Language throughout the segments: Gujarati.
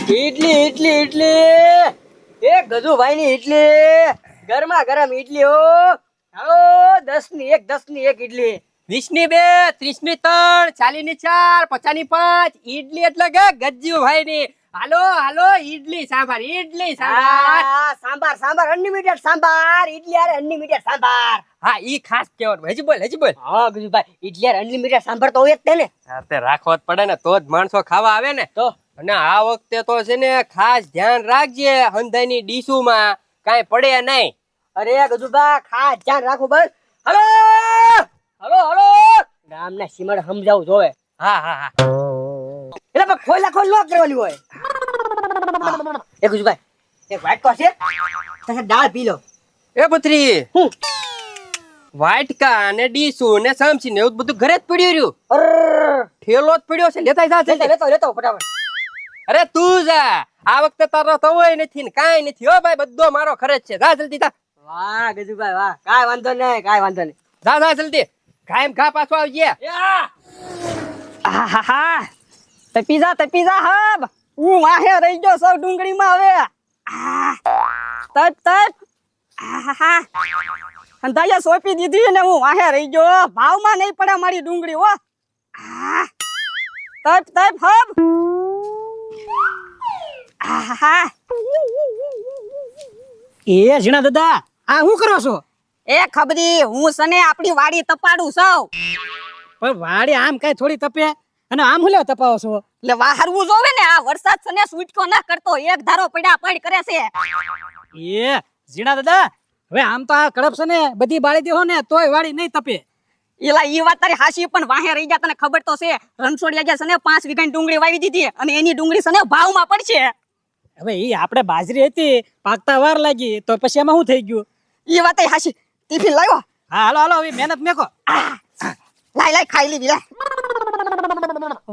ઇડલી ઇડલી ઇડલી એ ગજુભાઈ ની ઇડલી ગરમા ગરમ ઇડલી હો. હાલો 10 ની 1 ઇડલી. 20 ની 2, 30 ની 3, 40 ની 4, 50 ની 5 ઈડલી એટલે કે ગજ્જુભાઈ ની. હાલો હાલો ઈડલી સાંભાર સાંભાર સાંભાર અનલિમિટેડ સાંભાર ઇડલી યાર અનલિમિટેડ સાંભાર. હા ઈ ખાસ કેવાનું. હજી બોલ. હા ગજુભાઈ ઇડલી યાર અનલિમિટેડ સાંભાર તો હોય જ તે ને. હા તે રાખવો જ પડે ને, તો જ માણસો ખાવા આવે ને. તો અને આ વખતે તો છે ને ખાસ ધ્યાન રાખજે, હંધાઈની ડીશુમાં કાંઈ પડે નહીં. અરે ગજુભા ખાસ ધ્યાન રાખો બસ. હલો હલો હલો ગામના સીમડ સમજાવું જોવે. હા એટલે પણ ખોલ ન કરવાની હોય. એ ગજુભાઈ એક વાટકો છે તમે દાળ પી લો. એ પુત્રી, હું વાટકા ને ડીશુ ને સમસી ને એવું બધું ઘરે જ પડ્યું રહ્યું. અરર ઠેલો જ પડ્યો છે, લેતા જા જલ્દી. લેતો ફટાફટ. અરે તું જા, આ વખતે તારો તો હોય નથી ને કાંઈ નથી હો ભાઈ, બધો મારો ખર્ચ છે. જા જલ્દી જા. વાહ ગજુભાઈ વાહ, કાંઈ વાંધો નહીં. જા જલ્દી, કાયમ ખા પાછો આવજે. આહાહા તપી જા હબ. હું વાહે રહી ગયો સૌ ડુંગળીમાં હવે. તપ આહાહા અંધાયા સોંપી દીધી ને હું વાહે રહી ગયો. ભાવમાં નહીં પડે મારી ડુંગળી હો. તપ હબ. આહાહા એ ઝીણા દાદા આ શું કરો છો? એ ખબરી હું સને આપણી વાડી તપાડું છું. પણ વાડી આમ કઈ થોડી તપે, અને આમ હું લેવા તપાવો છો? એટલે વાહરવું જોવે ને, આ વરસાદ સને છૂટકો ના કરતો, એક ધારો પડ્યા પડ કરે છે. એ ઝીણા દાદા હવે આમ તો આ કડપ છે ને બધી બાળી દેહો ને તોય વાડી નહીં તપે. એલા ઈ વાત તારી હાસી, પણ વાહે રહી ગયા તને ખબર તો છે. રણછોડિયા ગયા સને 5 વીઘાની ડુંગળી વાવી દીધી અને એની ડુંગળી સને ભાવમાં પડશે. હવે ઈ આપણે બાજરી હતી પાકતા વાર લાગી તો પછી એમાં શું થઈ ગયું? ઈ વાત હાસી. ટિફિન લાવ્યો? હા હાલો હવે મહેનત મેકો. લાય ખાઈ લીધી લે.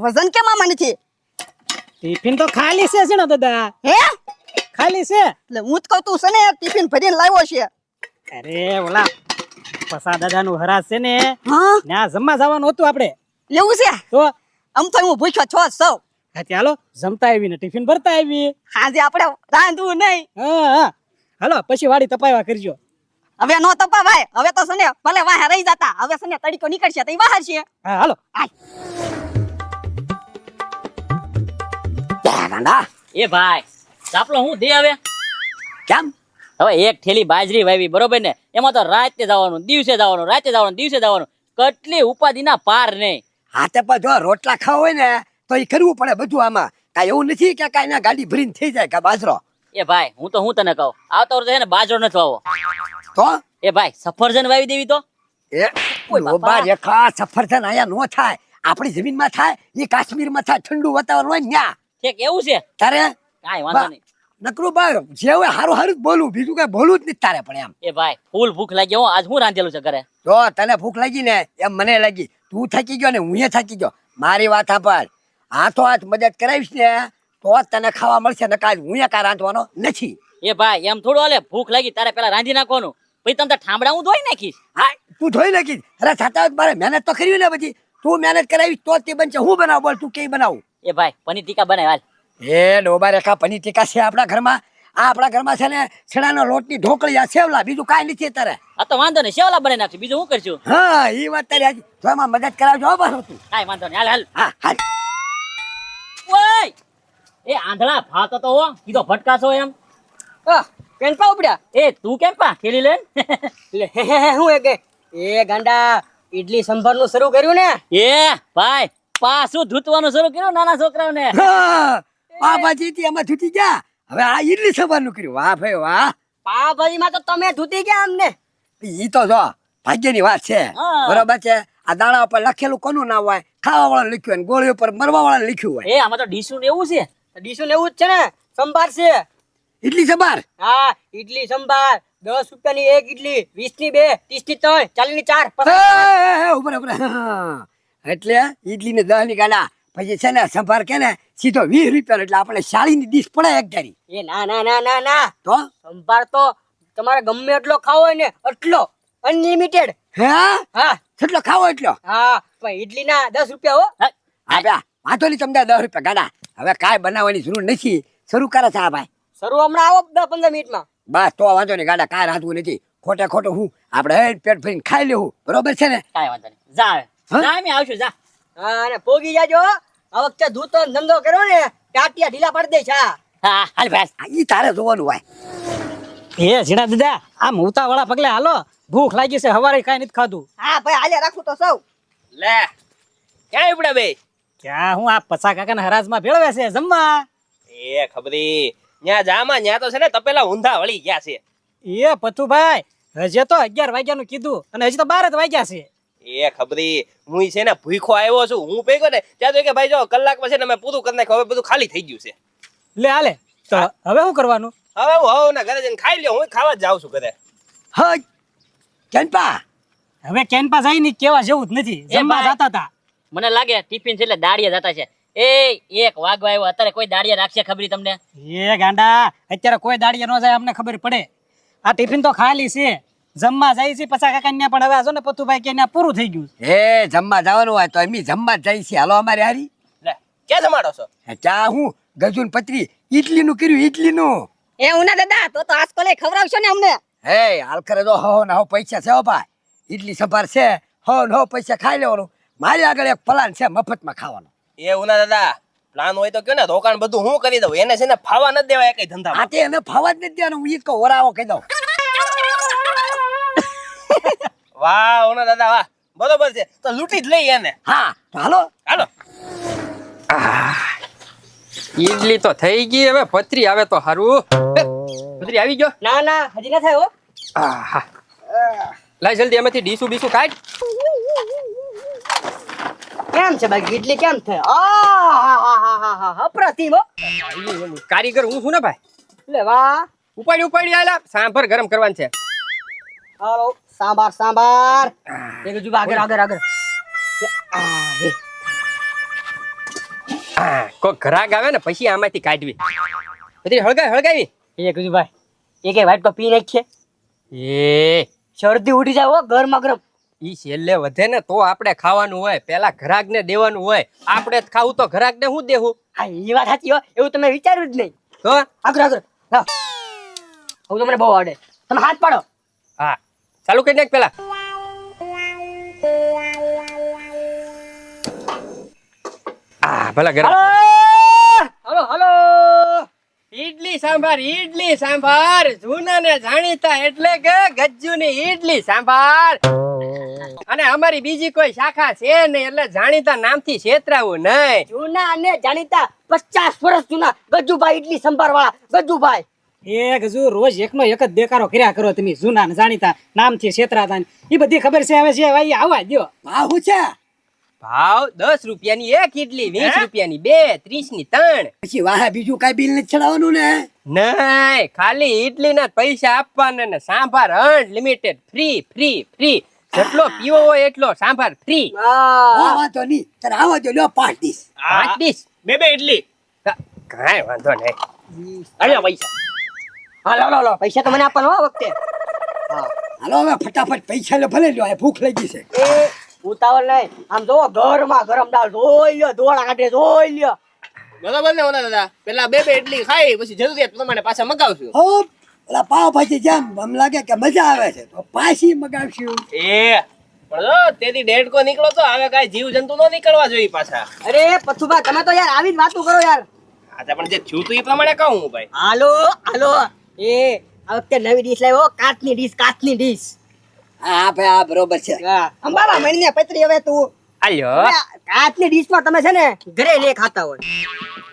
વજન કેમ આમાં નથી? ટિફિન તો ખાલી છે ઝીણા દાદા, હે ખાલી છે. એટલે હું જ કહું તું છે ને ટિફિન ભરીને લાવ્યો છે. અરે ઓલા પસા દાદા નું હરાજ છે ને, હા ત્યાં જમવા જવાનું હતું આપણે. એવું છે? તો આમ તો હું ભૂખ્યો છો સૌ. હા ચાલો જમતા આવી ને ટિફિન ભરતા આવી. આજે આપણે રાંધવું નહીં. હા હાલો પછી વાડી તપાવા કરજો. હવે નો તપા ભાઈ, હવે તો સને ભલે વાહે રહી જતા, હવે સને તડીકો નીકળશે તો ઈ બહાર છે. હા હાલો. એ ભાઈ ચાપલો હું દે હવે કેમ? હવે એક થેલી બાજરી વાવી બરોબર ને, એમાં તો રાતે જવાનું, દિવસે જવાનું, રાતે જવાનું, દિવસે જવાનું, કેટલી ઉપાધિના પાર નહીં. હાથે પર જો રોટલા ખાવા હોય ને તો એ કરવું પડે બધું. આમાં કાંઈ એવું નથી કે કાંઈ ના ગાડી ભરીને થઈ જાય કે બાજરો. એ ભાઈ હું તને કહું, આવતા વર્ષે છે ને બાજરો નથી વાવો. તો એ ભાઈ સફરજન વાવી દેવી તો. એ લોબા રેખા સફરજન આયા નો થાય, આપણી જમીનમાં થાય, એ કાશ્મીરમાં થાય, ઠંડુ વાતાવરણ હોય ન્યા. ઠીક એવું છે, તારે કાંઈ વાંધો નહીં. નકરું બા જે હોય હારું જ બોલું, બીજું કઈ બોલું જ નથી તારે. પણ એમ એ ભાઈ ફૂલ ભૂખ લાગી હો, આજ હું રાંધેલું છે ઘરે. જો તને ભૂખ લાગી ને એમ મને લાગી, તું થાકી ગયો ને હું થાકી ગયો. મારી વાત સાંભળ, હાથો હાથ મદદ કરાવીશ ને તો જ તને ખાવા મળશે, ને કાંઈ હું કાંઈ રાંધવાનો નથી. એ ભાઈ એમ થોડું હાલે, ભૂખ લાગી તારે પેલા રાંધી નાખવાનું, પછી તમે ઠામડા હું ધોઈ નાખીશ. હા તું ધોઈ નાખીશ. અરે છતાં મારે મહેનત તો કરવી ને, પછી તું મહેનત કરાવીશ તો તે બનશે. હું બનાવું બોલ, તું કઈ બનાવું? એ ભાઈ પનીર ટીકા બનાવ હાલ. એ ડોબા રેખા પનીર ટીકા છે આપણા ઘરમાં. આપણા ઘરમાં છે ને છેડાનો લોટની ઢોકળી, આ સેવલા, બીજું કાંઈ નથી અત્યારે. આ તો વાંધો નહીં, સેવલા બનાવી નાખશું, બીજું શું કરશું? હા એ વાત તારી હાજી. તો એમાં મદદ કરાવજો હો બસ તું. કાંઈ વાંધો નહીં, હાલ. હા હાલ. ઓય એ આંધળા ફાતો તો હો, કીધો ભટકાશો એમ. કેમ પા ઉપડ્યા? એ તું કેમ પા ખેલી લે? હું એ ગાંડા ઇડલી સંભારનું શરૂ કર્યું ને. એ ભાઈ પાછું ધૂતવાનું શરૂ કર્યું નાના છોકરાઓને. હા પાપાજી થી એમાં ધૂતી ગયા, હવે આ ઈડલી સંભારનું કર્યું. વાહ ભાઈ વાહ. પાવભાજીમાં તો તમે ધૂતી ગયા અમને. ઈ તો જો ભાગ્યની વાત છે. હા. બરોબર છે. આ દાણા ઉપર લખેલું કોનું નામ હોય? ખાવા વાળા લખ્યું હોય, ગોળી ઉપર મરવા વાળા લખ્યું હોય. એ આમાં તો ડીશું ને એવું છે. ડીશું એવું જ છે ને, સંભાર છે. ઈડલી સંભાર. હા ઈડલી સંભાર 10 રૂપિયાની એક ઈડલી, 20 ની 2, 30 ની 3, 40 ની 4. ઉપર ઉપર. એટલે ઈડલી ને 10 ની ગાડા, પછી છે ને સંભાર કે ને સીધો 20 રૂપિયા, એટલે આપણે 40 ની ડીશ પડે એક ધારી. એ ના ના ના ના ના, તો સંભાર તો તમારે ગમે એટલો ખાવો હોય ને એટલો, અનલિમિટેડ. હા કેટલો ખાવો એટલો. હા પણ ઈડલી ના 10 રૂપિયા હો. વાંધો નહીં, તમને 10 રૂપિયા ગાડા. હવે કાંઈ બનાવવાની જરૂર નથી. શરૂ કરે છે આ ભાઈ શરૂ હમણાં આવો 10-15 મિનિટમાં. બસ તો વાંધો નહીં ગાડા કાંઈ રાંધવું નથી ખોટે ખોટું હું આપણે હેડ પેટ ભરીને ખાઈ લેવું બરોબર છે ને કાંઈ વાંધો નહીં જા હવે. હા? જા અમે આવશું જા. હા અને પોગી જાજો. આ વખતે ધૂતો ને ધંધો કર્યો ને ટાટિયા ઢીલા પાડી દે છે. હા હાલ ભાઈ. આ ઈ તારે જોવાનું હોય એ ઝીણા દાદા આમ ઉતાવળા પગલે હાલો, ભૂખ લાગી છે, હવારે કાંઈ નથી ખાધું. હા ભાઈ હાલે રાખું તો સૌ. લે ક્યાં ઉપડ્યા બે? ક્યાં હું આ પછા કાકાના હરાજમાં ભેળવે છે જમવા. એ ખબરી ન્યા જામાં ન્યા તો છે ને તપેલા ઊંધા વળી ગયા છે. એ પથુભાઈ હજી તો 11 વાગ્યાનું કીધું અને હજી તો 12 જ વાગ્યા છે. એ ખબરી હું છે ને ભૂખો આવ્યો છું. હું ભેગો ને ત્યાં તો કે ભાઈ જો કલાકમાં છે ને મેં પૂરું કરી નાખ્યું, હવે બધું ખાલી થઈ ગયું છે. લે હાલે તો હવે શું કરવાનું? હવે હું હવ ને ઘરે જઈને ખાઈ લ્યો. હું ખાવા જ જાઉં છું ઘરે. હજ ચંપા હવે કેનપા જાય ને કેવા જેવું જ નથી, જમવા ભાઈ. જતા હતા. મને લાગે ટિફિન છે એટલે દાડિયા જતા છે. એ 1 વાગવા આવ્યો, અત્યારે કોઈ દાડિયા રાખશે ખબરી તમને? એ ગાંડા અત્યારે કોઈ દાડિયા ન જાય અમને ખબર પડે. આ ટિફિન તો ખાલી છે, જમવા જાય છે પછા કાકા ને પણ હવે આ જો ને પથુભાઈ કે ત્યાં પૂરું થઈ ગયું. હે જમવા જવાનું હોય તો એમ જમવા જ જાય છે હાલો અમારે હારી લે ક્યાં જમાડો છો? ચા હું ગજુન પતરી ઇડલીનું કર્યું ઇડલીનું એ ઉના દાદા તો આસકો લઈ ખવડાવશો ને અમને. હે હાલ કરે તો હો ને હો પૈસા છે હો ભાઈ ઇડલી સંભાર છે હો ને હો પૈસા ખાઈ લેવાનું મારી આગળ એક પ્લાન છે મફતમાં ખાવાનો એ ઉના દાદા પ્લાન હોય તો કયો ને રોકાણ બધું હું કરી દઉં. એને છે ને ફાવા નથી દેવાય કઈ ધંધા. આ તે એને ફાવા જ નથી દેવાનું હું ઈ કહું વરાવો કહી દઉં વાહ ઉના દાદા વાહ, બરોબર છે તો લૂંટી જ લઈ એને. હા તો હાલો હાલો. ઈડલી તો થઈ ગઈ, હવે પતરી આવે તો સારું. પતરી આવી ગયો. ના ના હજી ના થાય હો. આહા. લાય જલ્દી એમાંથી ડીશું બીસું કાઢ. કેમ છે બાકી ઇડલી કેમ થાય? આ અપ્રતિમ હો. કારીગર હું છું ને ભાઈ. લે વાહ. ઉપાડી આલા સાંભર ગરમ કરવાનું છે. હાલો સાંભાર સાંભાર. એક હજુ આગળ આગળ આગળ. આ હે. કોઈ ઘરાક આવે ને પછી આમાંથી કાઢવી. પતરી હળગાવી. એક હજુ ભાઈ એક વાઈટ તો પી નાખીએ. એ શરદી ઉઠી જાય હો ગરમા ગરમ. ઈ છેલ્લે વધે ને તો આપણે ખાવાનું હોય, પેલા ઘરાક ને દેવાનું હોય. આપણે જ ખાવું તો ઘરાક ને શું દેવું? હા એ વાત સાચી હો, એવું તમે વિચાર્યું જ નહીં. તો આગળ આગળ લાવ. હું તમને બહુ આવડે, તમે હાથ પાડો. હા ચાલુ કરી નાખ પેલા. ભલા ગરમ. હાલો હાલો. ઈડલી સાંભાર જૂના ને જાણીતા એટલે કે ગજ્જુ ની ઈડલી સાંભાર. અને અમારી બીજી કોઈ શાખા છે નહીં એટલે જાણીતા નામથી છેતરાવું નહીં. જૂના અને જાણીતા 50 વર્ષ જૂના ગજુભાઈ ઇડલી સંભાર વાળા ગજુભાઈ. એ ગજુ રોજ એકનો એક જ દેકારો કર્યા કરો તમે, જૂના ને જાણીતા નામથી છેતરાતા. એ બધી ખબર છે હવે છે ભાઈ આવવા દ્યો. આ શું છે ભાવ 10 રૂપિયાની એક ઈડલી, 20 રૂપિયાની 2, 30 ની 3. પછી વાહ બીજું કઈ બિલ નથી ચડાવવાનું ને નહીં, ખાલી ઈડલી ના પૈસા આપવાના ને સાંભાર અનલિમિટેડ ફ્રી. જેટલો પીવો હોય એટલો સાંભાર ફ્રી. વાંધો નહીં તારે આવા દો લ્યો 5 ડીશ 5 ડીશ બે ઇડલી. કાંઈ વાંધો નહીં. અરે પૈસા. હાલો હાલો હાલો પૈસા તો મને આપવાનો આ વખતે. હાલો હવે ફટાફટ પૈસા લો ભલે લ્યો ભૂખ લાગી છે એ ઉતાવળ નહીં, આમ જો ગરમા ગરમ દાળ જોઈ લ્યો, દોડા કાઢે જોઈ લ્યો. બરોબર ને ઓલા દાદા પેલા બે ઇડલી ખાઈ પછી જરૂરિયાત પ્રમાણે પાછા મગાવશું. હો ઓલા પાવભાજી જેમ આમ લાગે કે મજા આવે છે તો પાછી મગાવશું એ પણ જો તેથી ડેડકો નીકળો તો હવે કાંઈ જીવ જંતુ નો નીકળવા જોઈએ પાછા. અરે પથુભા તમે તો યાર આવી જ વાતો કરો યાર. આજે પણ જે થયું તું એ પ્રમાણે કહું હું ભાઈ. હાલો હાલો. એ આ વખતે નવી ડીશ લાવ્યો, કાચની ડીશ. હા ભાઈ આ બરોબર છે અંબાબા મણીને પતરી હવે તું આલ્યો હવે કાચની ડીશમાં તમે છે ને ઘરે લે ખાતા હોય.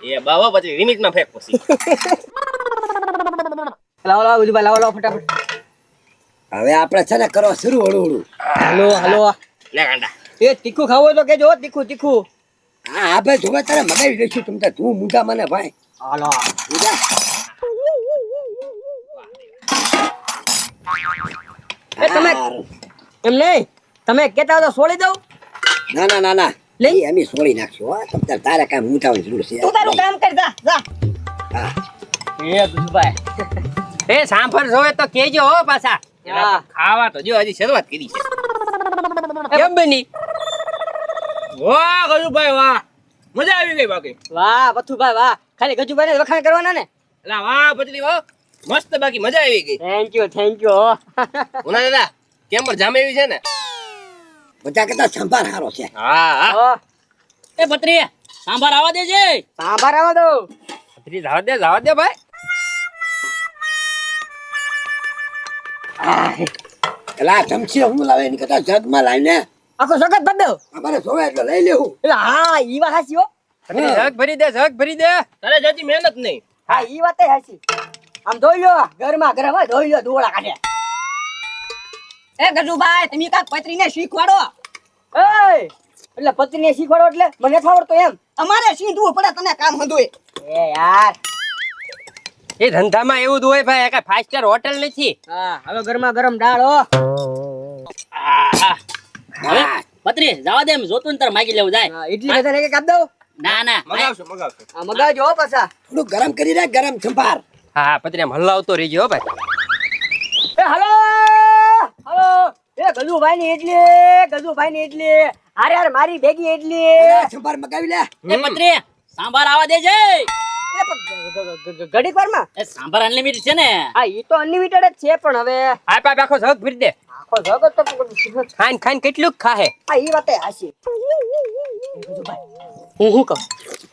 એ બાબા પછી લિમિટમાં ફેંક પછી. લાવો લાવો બધું લાવો લાવો ફટાફટ. હવે આપણે છે ને કરો શરૂ હળું હાલો હાલો. લે ગાંડા. એ તીખું ખાવું હોય તો કેજો હો, તીખું. હા ભાઈ જોવે તારે મગાવી દઈશું તમ તાર તું મુંજા મને ભાઈ હાલો. મુંજા એ તમે એમ નહીં તમે કેતા તો છોડી દઉં. ના લઈ? એ અમે સોળી નાખશું હો તમ તાર તારે કાંઈ મૂંઝાવાની જરૂર છે તું તારું કામ કર જા જા. હા એ દુસભાઈ એ સાંભાર જોવે તો કેજો હો પાછા. હા. ખાવા તો જો હજી શરૂઆત કરી છે. કેમ બની? વાહ ગજુભાઈ વાહ, મજા આવી ગઈ બાકી. વાહ પથુભાઈ વાહ, ખાલી ગજુભાઈ ને વખાણ કરવાના ને. એટલે વાહ પતરી વાહ, મસ્ત બાકી મજા આવી ગઈ. થેન્ક યુ ઉના દાદા કેમ પર જામે એવી છે ને? બધા કરતા સંભાર હારો છે. હા હા એ પત્રી સાંભાર આવવા દેજે. સાંભાર આવો દો. પતરી જવા દે ભાઈ. એલા ચમચી હું લાવે એની કરતા જગમાં લાવીને આખો સગત ભર દો. અમારે જોવે એટલે લઈ લેવું. એટલે હા ઈ વાત હાચી હો. પતરી જગ ભરી દે, જગ ભરી દે. તારે જતી મહેનત નહીં. હા ઈ વાત હાચી. આમ ધોઈ લો ઘરમાં ગરમ હોય, ધોઈ લો ડોળા કાઢે. એ ગજુભાઈ તમે કાક પત્રીને શીખવાડો. એય એટલે પત્નીને શીખવાડો એટલે મને નથી આવડતો એમ. અમારે શીખવું પડે તને કામ હંધુય. એ યાર એ ધંધામાં એવું જ હોય ભાઈ, કઈ 5 સ્ટાર હોટેલ નથી. હા હવે ગરમા ગરમ દાળ હો. હવે પત્રી જવા દે, એમ જોતું ને તાર માગી લેવું જાય. હા, ઇડલી બધાને એક આપ દઉં. ના ના મગાવશું. હા મગાવજો હો પાછા. થોડું ગરમ કરી દે, ગરમ સંભાર. હા પતરી આમ હલાવતો રહીજો હો ભાઈ. એ હલો એ ગજુભાઈ ની ઇડલી હારે હારે મારી ભેગી ઇડલી. એલા, સંભાર મગાવી લે. એ પત્રી સાંભાર આવવા દેજે. ઘડીક વારમાં. એ સાંભાર અનલિમિટેડ છે ને. હા ઈ તો અનલિમિટેડ જ છે પણ હવે આપ આખો જગ ભરી દે. આખો જગત તો ખાઈને કેટલું ખાહે. હા ઈ વાતે હાચી. હું કહું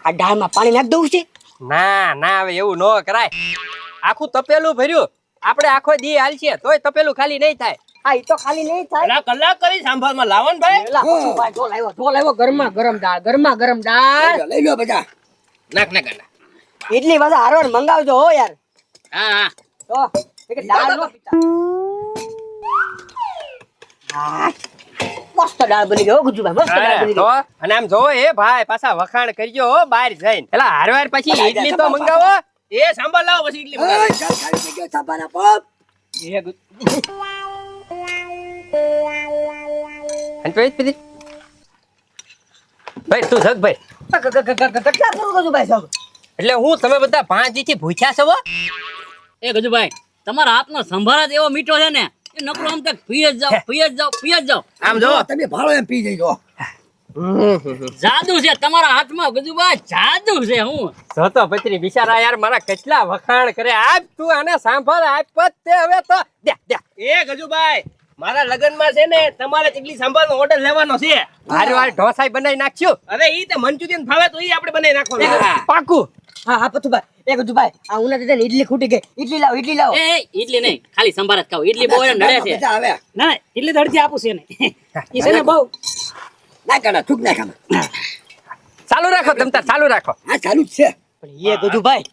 આ દાળમાં પાણી નાખ દઉં છે. ના ના હવે એવું ન કરાય. આખું તપેલું ભર્યું, આપણે આખો દી હાલશે તોય તપેલું ખાલી નહીં થાય. હા ઈ તો ખાલી નહીં થાય. કલાક કરી સાંભારમાં લાવો ને ભાઈ. એલા પશુભાઈ જો લાવ્યો ગરમા ગરમ દાળ. લઈ લો બધા. નાખ. ઇડલી પાછા હારવાર મંગાવજો હો યાર. હા હા તો એક દાળ નો પીતા. મસ્ત દાળ બની ગઈ હો ગુજુભાઈ, મસ્ત દાળ બની તો ગઈ. અને આમ જોવો એ ભાઈ પાછા વખાણ કરજો હો બહાર જઈને. એલા હારવાર પછી ઈડલી તો મંગાવો. એ સાંભાર લાવો પછી ઈડલી ઓય, ચાલ ખાલી થઈ ગયો સંભાર આપો. ભાઈ તું જગ ભાઈ. કેટલા પૂરું ગુજુભાઈ સૌ. એટલે હું તમે બધા 5 દી થી ભૂખ્યા છો? એ ગજુભાઈ તમારા હાથનો સંભાર જ એવો મીઠો છે ને એ નકરો આમ તક પી જ જાઓ. આમ જો તમે ભાળો એમ પી જઈજો. જાદુ છે તમારા હાથમાં ગજુભાઈ, જાદુ છે. હું જોતો પત્રી બિચારા યાર મારા કેટલા વખાણ કરે. આપ તું આને સાંભળ આપ તે હવે તો દે. એ ગજુભાઈ મારા લગનમાં છે ને તમારે ઇડલી સાંભારનો ઓર્ડર લેવાનો છે. હારવાર ઢોસાઈ બનાવી નાખશું. હવે ઈ તે મંચુરિયન ભાવે તો ઈ આપણે બનાવી નાખવાનું. પાકું. હા પતુભાઈ એ ગુજુભાઈ આ ઉના દાદા ઇડલી ખૂટી ગઈ. ઇડલી લાવો. એ ઈડલી નહીં, ખાલી સંભાર જ ખાવ. ઈડલી બહુ એને નડે છે. બધા આવે. ના એટલે ધડથી આપું છે ને ઈ છે ને બહુ ના કાઢા, થૂક નાખ આમાં. ચાલુ રાખો તમ તાર ચાલુ રાખો. હા ચાલુ જ છે. પણ એ ગુજુભાઈ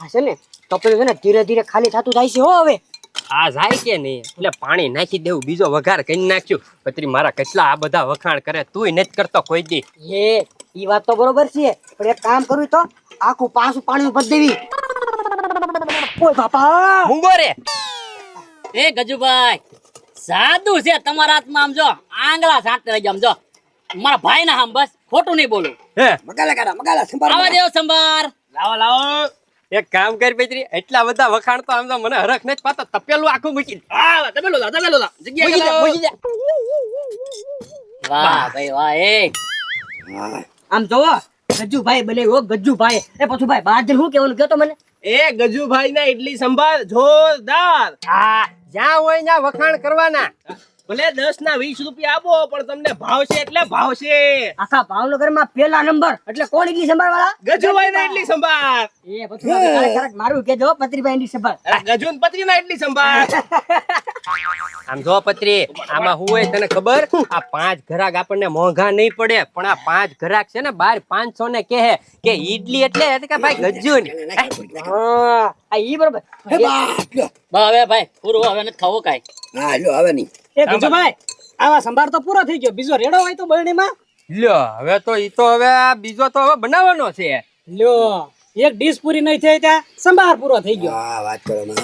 આ છે ને તપેલું છે ને ધીરે ધીરે ખાલી થતું જાય છે હો હવે. આ જાય કે નહીં એટલે પાણી નાખી દેવું, બીજો વઘાર કરી નાખ્યું. પત્રી મારા કેટલા આ બધા વખાણ કરે, તુંય નથી કરતો કોઈ દી. ઈ વાત તો બરોબર છે પણ એક કામ કરવું તો આખું પાછું પાણી ભરી દેવી. ઓય બાપા મૂંગો રે. એ ગજુભાઈ જાદુ છે તમારા હાથમાં. આમ જો આંગળા સાંટતે રહી જાવ. આમ જો મારા ભાઈ ના આમ બસ ખોટું નહીં બોલું. હે મગાલા સંભાર આવા દેવો સંભાર. લાવો એક કામ કર પત્રી, એટલા બધા વખાણ તો આમ તો મને હરખ નથી પાતો. તપેલું આખું મૂકી તપેલું લાવ જગ્યા મૂકી દે. વાહ ભાઈ વાહ. એ હા. આમ જોવો ગજ્જુભાઈ બને હો ગજ્જુભાઈ. એ પછી ભાઈ બહાર જઈને શું કહેવાનું કહેતો મને. એ ગજુભાઈ ના ઇડલી સંભાર જોરદાર. હા જ્યાં હોય ત્યાં વખાણ કરવાના. ભલે 10 ના 20 રૂપિયા આપો પણ તમને ભાવશે એટલે ભાવશે. આખા ભાવનગરમાં પેલા નંબર એટલે કોણ ઇડલી સંભાર વાળા? ગજુભાઈ ના ઇડલી સંભાર. એ પછી ખરેખર મારું કહેજો પત્રીભાઈ ઇડલી સંભાર. ગજુન પત્રી ના ઇડલી સંભાર. આમ જો પત્રી આમાં હું હોય તને ખબર? આ 5 ઘરાક આપણને મોંઘા નહીં પડે પણ આ 5 ઘરાક છે ને બાર 500 ને કહે કે ઈડલી એટલે કે ભાઈ ગજુન. હા આ ઈ બરોબર. હે બાપ લ્યો. હવે ભાઈ પૂરું હવે નથી ખાવું કાંઈ. હા લ્યો હવે નહીં. એ ગજુભાઈ આવા સંભાર તો પૂરો થઈ ગયો, બીજો રેડો હોય તો બરણીમાં લ્યો હવે તો ઈ તો હવે આ બીજો તો હવે બનાવવાનો છે. લ્યો એક ડીશ પૂરી નહીં થઈ ત્યાં સંભાર પૂરો થઈ ગયો. હા વાત કરો માં.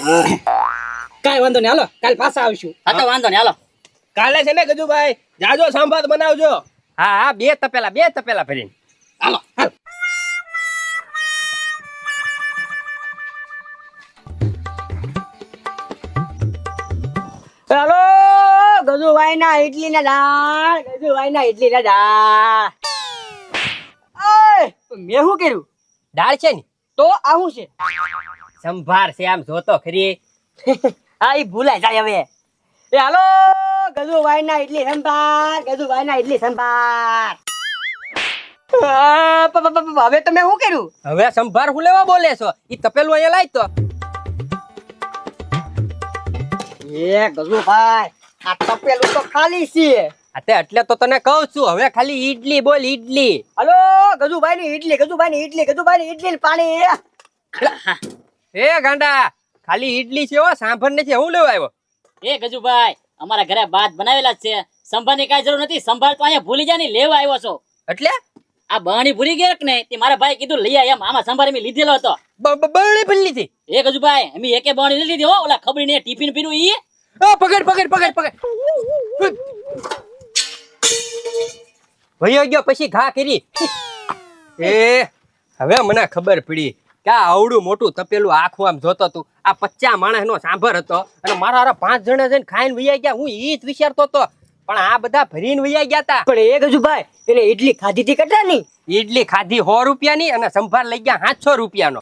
કાઈ વાંધો નહીં, હાલો કાલ પાછા આવશું. હા તો વાંધો નહીં, હાલો. કાલે છે ને ગજુભાઈ જાજો સંભાર બનાવજો. હા બે તપેલા ભરીને હાલો હેલો ગજુભાઈ ના ઇડલી ના દાળ. ઓય તો મેં શું કર્યું? દાળ છે ને તો આવું છે. સંભાર છે, આમ જોતો ખરી. હા ઈ ભૂલાય જાય હવે. એ હાલો ગજુભાઈ ના ઇડલી સંભાર, ગજુભાઈ ના ઇડલી સંભાર. હવે તમે શું કર્યું? હવે સંભાર હું લેવા બોલે છો? ઈ તપેલું અહીંયા લાય તો. એ ગજુભાઈ, આ તપેલું તો ખાલી છે. અતે એટલે તો તને કહું છું, હવે ખાલી ઈડલી બોલ, ઈડલી. હાલો ગજુભાઈ ની ઇડલી, ગજુભાઈ ની ઇડલી, ગજુભાઈ ની ઇડલી ને પાણી. એ ગાંડા, ખાલી ઈડલી છે હો, સાંભર નથી. હું લેવા આવ્યો? એ ગજુભાઈ, અમારા ઘરે ભાત બનાવેલા જ છે, સંભારની કાંઈ જરૂર નથી. સંભાર તો અહીંયા ભૂલી જા ને લેવા આવ્યો છો. એટલે આ બહાણી ભૂલી ગયા કે નહીં? તે મારા ભાઈ કીધું લઈ આય એમ. આમાં સંભાર મેં લીધેલો હતો. બળી ભલ્લી થી. એ ગજુભાઈ, અમે એકે બહાણી લઈ લીધી હો. ઓલા ખબર ને ટિફિન પીરું ઈ. પકડ પકડ પકડ પકડ. ભયો ગયો પછી ઘા કરી. એ હવે મને ખબર પડી કે આ આવડું મોટું તપેલું આખું આમ જોતો તું. આ 50 માણસ નો સાંભર હતો અને મારા હારા 5 જણા જઈને ખાઈને વૈયા ગયા. હું ઈ જ વિચારતો હતો, પણ આ બધા ભરીને વૈયા ગયા તા. પણ એ ગજુભાઈ, એને ઇડલી ખાધી હતી કેટલા ની? ઈડલી ખાધી 100 રૂપિયાની અને સંભાર લઈ ગયા 700 રૂપિયાનો.